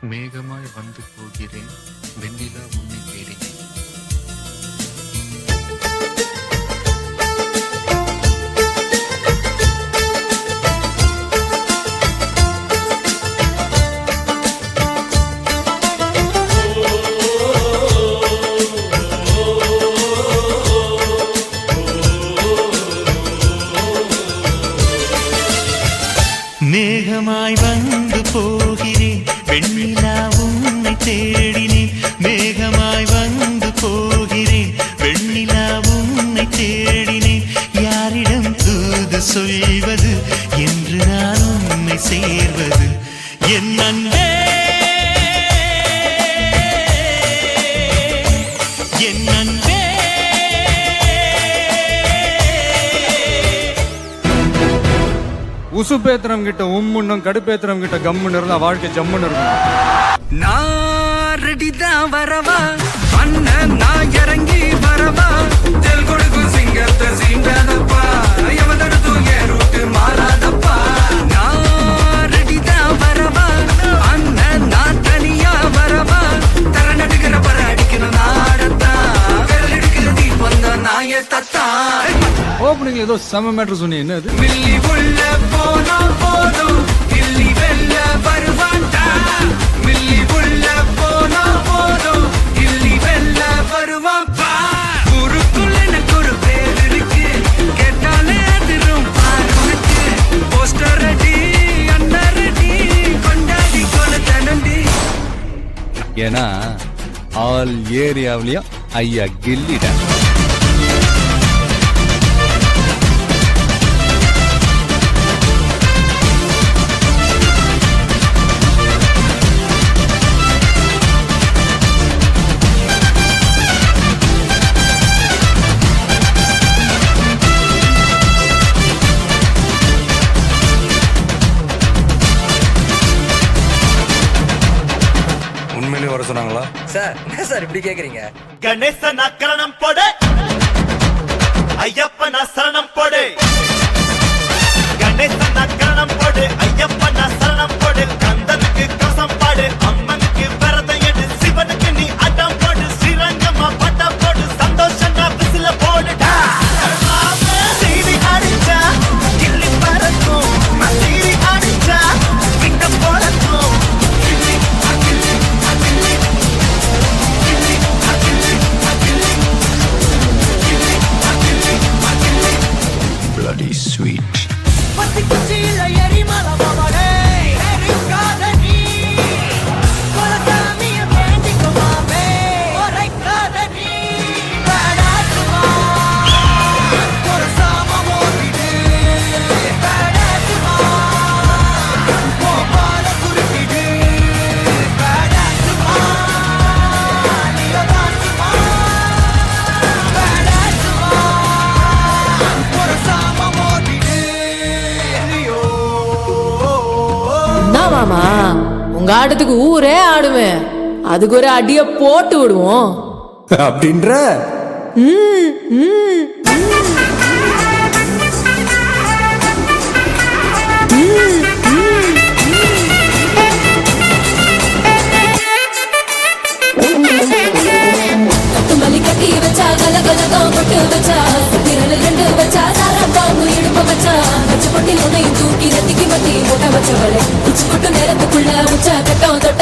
மேகமாய் வந்து போகிறேன், வெண்ணிலா உன்னை தேடினேன். மேகமாய் வந்து போகிறேன், வெண்ணிலா உன்னை தேடினேன். மேகமாய் வந்து போகிறேன், வெண்ணிலா உன்னை தேடினேன். யாரிடம் தூது சொல்வது என்று நான் உன்னை சேர்வது? என் அன்பே, என் அன்பே. உசுப்பேத்திரம் கிட்ட உம்முன்னும் கடுப்பேத்திரம் கிட்ட கம்முன்னு இருந்தா வாழ்க்கை ஜம்முன்னு இருக்கும். நான் ரெடிதான் வரவா அண்ணன், நான் இறங்கி வரவா. ஜெல் கொடுக்கும் சிங்கத்தை சீண்டாதப்பா, எவதடுத்தும் என் ரூட்டு மாறாதப்பா. நான் ரெடிதான் வரவா அண்ணன், நான் தனியா வரவா. தர நடுக்கிற பர அடிக்கணும் நாடத்தான், விரல் எடுக்கிற தீபம் தான் நாய தத்தா. ஓப்பனிங்ல ஏதோ செம மேட்டர் சொன்னீங்க, என்ன அது? மில்லி உள்ள போனா போதும், கில்லி வெல்ல வருவான்டா. மில்லி உள்ள போனா போதும், கில்லி வெல்ல வருவான்பா. ஊருக்குள்ள எனக்கு ஒரு பேர் இருக்கு, கேட்டாலே அதிரும் பாரு உனக்கு. போஸ்டர் ரெடி, அண்ணன் ரெடி, கொண்டாடி கொலை நண்டி. ஏன்னா ஆல் ஏரியாவிலயும் ஐயா கில்லிட்டேன். உண்மையிலேயே வர சொன்னாங்களா சார்? என்ன சார் இப்படி கேக்குறீங்க? கணேசன் அக்கரணம் போடு, ஐயப்பன் சரணம் போடு. கணேசன் அக்கரணம் போடு, ஐயப்பன் சரணம் போடு. கந்தனுக்கு கவசம் பாடு, அம்மனுக்கு விரதம் எடு, சிவனுக்கு நீ அடம் போடு. ஸ்ரீரங்கமா பட்டம் போடு, சந்தோஷம் விசில போடுடா. சீரி அடிச்சா கிள்ளி பறக்கும், சீரி அடிச்சா விட்ட போறக்கும். Bloody sweet. பத்தி குச்சியில எரிமலை மாமனே, எரிக்காத நீ. கொலசாமிய வேண்டிக்குமாமே, உரைக்காத நீ. பேடாசுமா, கொலசாம ஓடிடு. பேடாசுமா, கோபால குருக்கிடு. பேடாசுமா, நீலதாசுமா. பேடாசுமா, கொலசாம ஓடிடு. என்ன மாமா, உங்க ஆட்டத்துக்கு ஊரே ஆடுவேன், அதுக்கு ஒரு அடிய போட்டு விடுவோம் அப்படின்ற மல்லி கட்டி வச்சா கலகலகம் கொட்டு வச்சா, விரல் ரெண்டு வச்சா சாரம் பாம்பு இடுப்ப வச்சா, வச்ச பொட்டில் உன்னை தூக்கி ரத்திக்கு மத்தி போட்ட வச்சவளை உச்சி கொட்டு நேரத்துக்குள்ள உச்ச கட்டம் தொட்ட